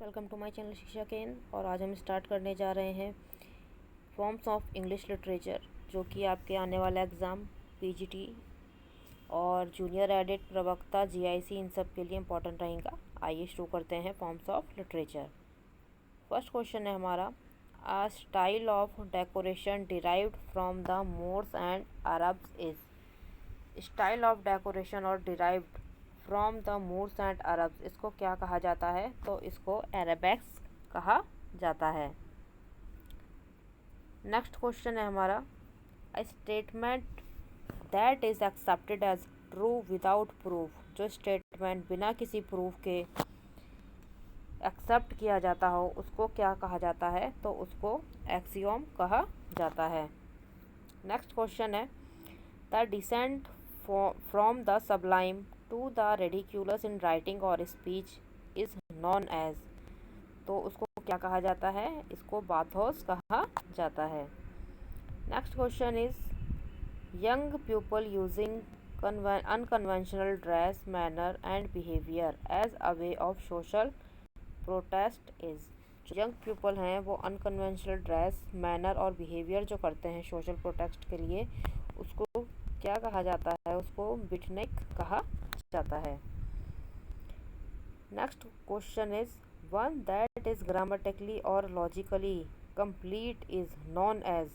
Welcome to my channel शिक्षा केंद्र। और आज हम स्टार्ट करने जा रहे हैं फॉर्म्स ऑफ इंग्लिश लिटरेचर, जो कि आपके आने वाला एग्ज़ाम पीजीटी और जूनियर एडिट, प्रवक्ता, जीआईसी इन सब के लिए इम्पोर्टेंट रहेगा। आइए शुरू करते हैं forms of literature. First question है हमारा, a style of decoration derived from the Moors and Arabs is. Style of decoration और derived from the Moors and Arabs, इसको क्या कहा जाता है? तो इसको अरेबेक्स कहा जाता है। नेक्स्ट क्वेश्चन है हमारा, a statement that is accepted as true without proof. जो स्टेटमेंट बिना किसी प्रूफ के एक्सेप्ट किया जाता हो उसको क्या कहा जाता है? तो उसको एक्सियोम कहा जाता है। नेक्स्ट क्वेश्चन है, the descent from the sublime to the ridiculous in writing और स्पीच इज नॉन एज। तो उसको क्या कहा जाता है? इसको बाथोस कहा जाता है। Next question is, young people using unconventional dress, manner and behaviour as a way of social protest is. जो यंग पीपल हैं वो अनकन्वेंशनल ड्रेस, मैनर और बिहेवियर जो करते हैं सोशल प्रोटेस्ट के लिए, उसको क्या कहा जाता है? उसको बिटनिक कहा जाता है। Next question is, one that is grammatically और logically complete is known as.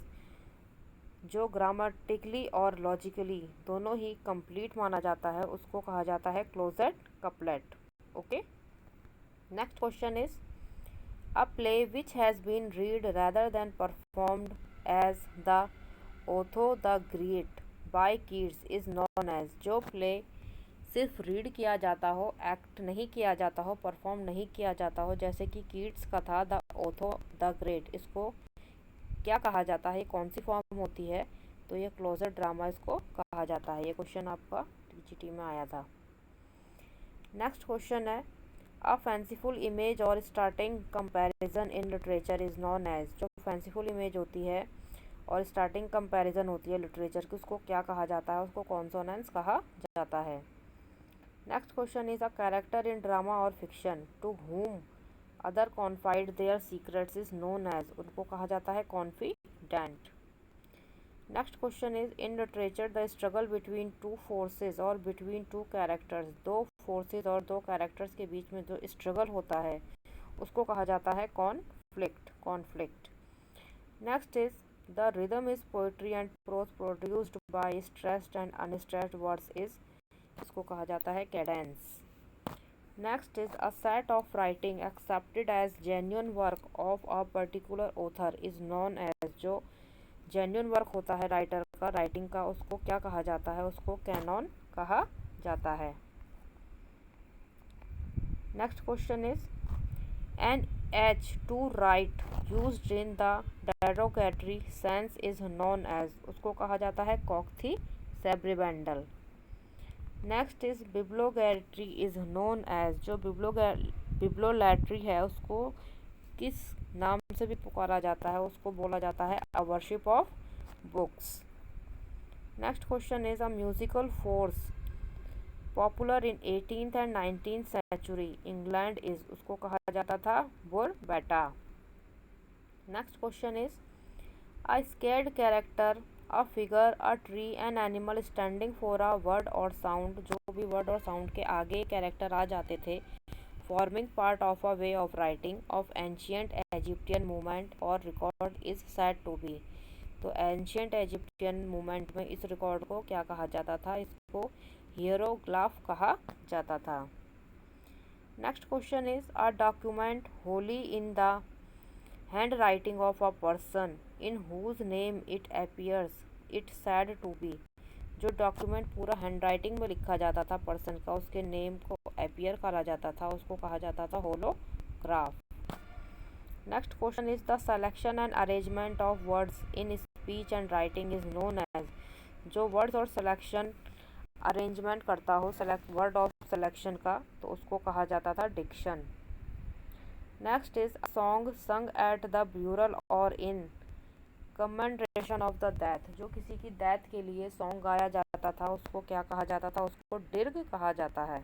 जो ग्रामेटिकली और लॉजिकली दोनों ही कंप्लीट माना जाता है उसको कहा जाता है closet couplet. Okay. Next question is, a play which has been read rather than performed as the Otho the Great by Keats is known as। जो प्ले सिर्फ रीड किया जाता हो, एक्ट नहीं किया जाता हो, परफॉर्म नहीं किया जाता हो, जैसे कि कीट्स का था द ओथो द ग्रेट, इसको क्या कहा जाता है? कौन सी फॉर्म होती है? तो ये क्लोजर ड्रामा इसको कहा जाता है। ये क्वेश्चन आपका टीजीटी में आया था। नेक्स्ट क्वेश्चन है, a fanciful image or starting comparison in literature is known as. जो फैंसीफुल इमेज होती है और स्टार्टिंग कंपैरिजन होती है लिटरेचर की, उसको क्या कहा जाता है? उसको कॉन्सोनेंस कहा जाता है। Next question is, a character in drama और fiction to whom other confide their secrets is known as. उनको कहा जाता है confidant. Next question is, in literature the struggle between two forces और बिटवीन टू कैरेक्टर्स। दो forces और दो characters के बीच में जो स्ट्रगल होता है उसको कहा जाता है conflict. Next is, the rhythm is poetry and prose produced by stressed and unstressed words is. इसको कहा जाता है cadence. Next is, a set of writing accepted as genuine work of a particular author is known as. जो genuine work होता है writer का, writing का, उसको क्या कहा जाता है? उसको कैनॉन कहा जाता है। Next question is, an itch to write used in the derogatory sense is known as. उसको कहा जाता है cacoethes scribendi. Next is, bibliolatry is known as. जो बिब्लोलैट्री है उसको किस नाम से भी पुकारा जाता है? उसको बोला जाता है a worship of books. Next question is, a musical farce popular in 18th and 19th century England is. उसको कहा जाता था burletta. Next question is, a sacred character, a figure, a tree, an animal standing for a word और sound. जो भी word और sound के आगे कैरेक्टर आ जाते थे, forming part of a way of writing of ancient Egyptian movement और record is said to be. तो एंशियंट एजिप्टियन मूवमेंट में इस रिकॉर्ड को क्या कहा जाता था? इसको हियरोग्लाफ कहा जाता था। Next question is, a document wholly in the hand writing of a person in whose name it appears it said to be. जो डॉक्यूमेंट पूरा हैंड राइटिंग में लिखा जाता था पर्सन का, उसके नेम को अपीयर करा जाता था, उसको कहा जाता था holograph. Next question is, the selection and arrangement of words in speech and writing is known as. जो वर्ड्स और सिलेक्शन अरेंजमेंट करता हो वर्ड ऑफ सिलेक्शन का, तो उसको कहा जाता था diction. Next is, a song sung at the burial or in commemoration of the death. जो किसी की डेथ के लिए सॉन्ग गाया जाता था उसको क्या कहा जाता था? उसको डिर्ग कहा जाता है।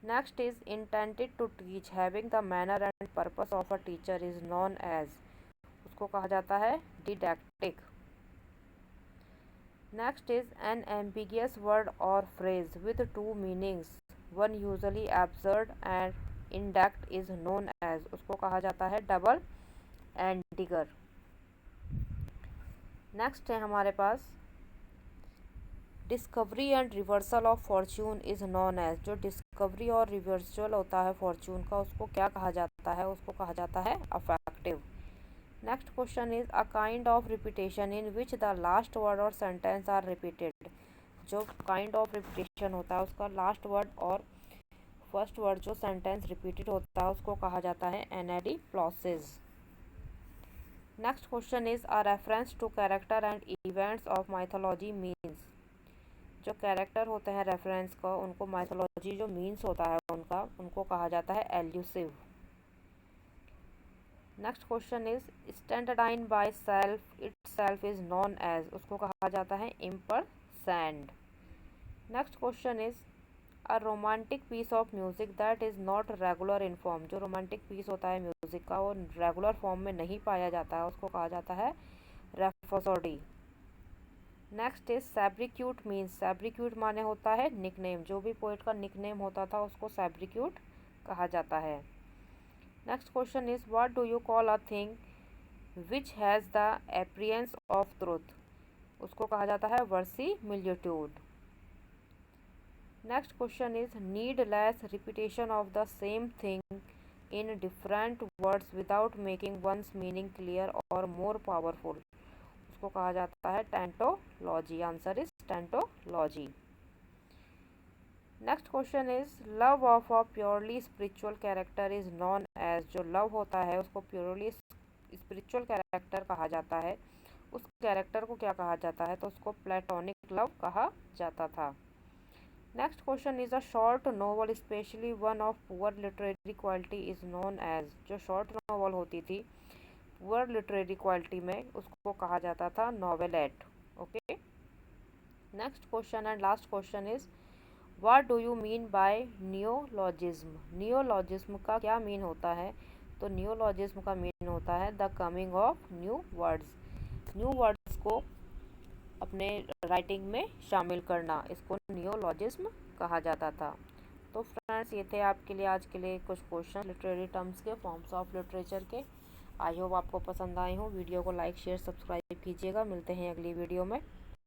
Next is intended to teach, having the manner and purpose of a teacher is known as, उसको कहा जाता है didactic. Next is an ambiguous word और phrase with two meanings, one usually absurd and indecent is known as, उसको कहा जाता है double entendre. Next है हमारे पास discovery and reversal of fortune is known as, जो डिस्कवरी और रिवर्सल होता है फॉर्च्यून का उसको क्या कहा जाता है, उसको कहा जाता है affective. Next question is a kind of repetition in which the last word और सेंटेंस आर रिपीटेड, जो काइंड ऑफ रिपीटेशन होता है उसका लास्ट वर्ड और फर्स्ट वर्ड जो सेंटेंस रिपीटेड होता है उसको कहा जाता है anadiplosis. Next question is a reference to character and events of mythology means, जो कैरेक्टर होते हैं रेफरेंस का उनको माइथोलॉजी जो मीन्स होता है उनका उनको कहा जाता है allusive. Next question is standing by self it self is known as, उसको कहा जाता है impersonate. Next question is a romantic piece of music that is not regular in form, जो रोमांटिक पीस होता है म्यूजिक का वो रेगुलर फॉर्म में नहीं पाया जाता है उसको कहा जाता है रेफोसोडी। नेक्स्ट इज सैब्रिक्यूट मीन्स, सैब्रिक्यूट माने होता है निकनेम, जो भी पोइट का निकनेम होता था उसको सैब्रिक्यूट कहा जाता है। Next question is what do you call a thing which has the appearance of truth, उसको कहा जाता है verisimilitude. Next question is needless repetition of the same thing in different words without making one's meaning clear और more powerful, उसको कहा जाता है tautology, answer is tautology. Next question is love of a purely spiritual character is known as, जो love होता है उसको purely spiritual character कहा जाता है, उस कैरेक्टर को क्या कहा जाता है तो उसको प्लेटोनिक लव कहा जाता था। Next question is a short novel specially one of poor literary quality is known as, जो शॉर्ट नोवेल होती थी पुअर लिटरेरी क्वालिटी में उसको कहा जाता था novelette. Okay, next question and last question is what do you mean by neologism, neologism का क्या मीन होता है तो नियोलॉजिज्म का मीन होता है the coming of new words, new words को अपने राइटिंग में शामिल करना, इसको नियोलॉजिज्म कहा जाता था। तो फ्रेंड्स ये थे आपके लिए आज के लिए कुछ क्वेश्चन लिटरेरी टर्म्स के, फॉर्म्स ऑफ लिटरेचर के। आई होप आपको पसंद आए हों। वीडियो को लाइक शेयर सब्सक्राइब कीजिएगा। मिलते हैं अगली वीडियो में।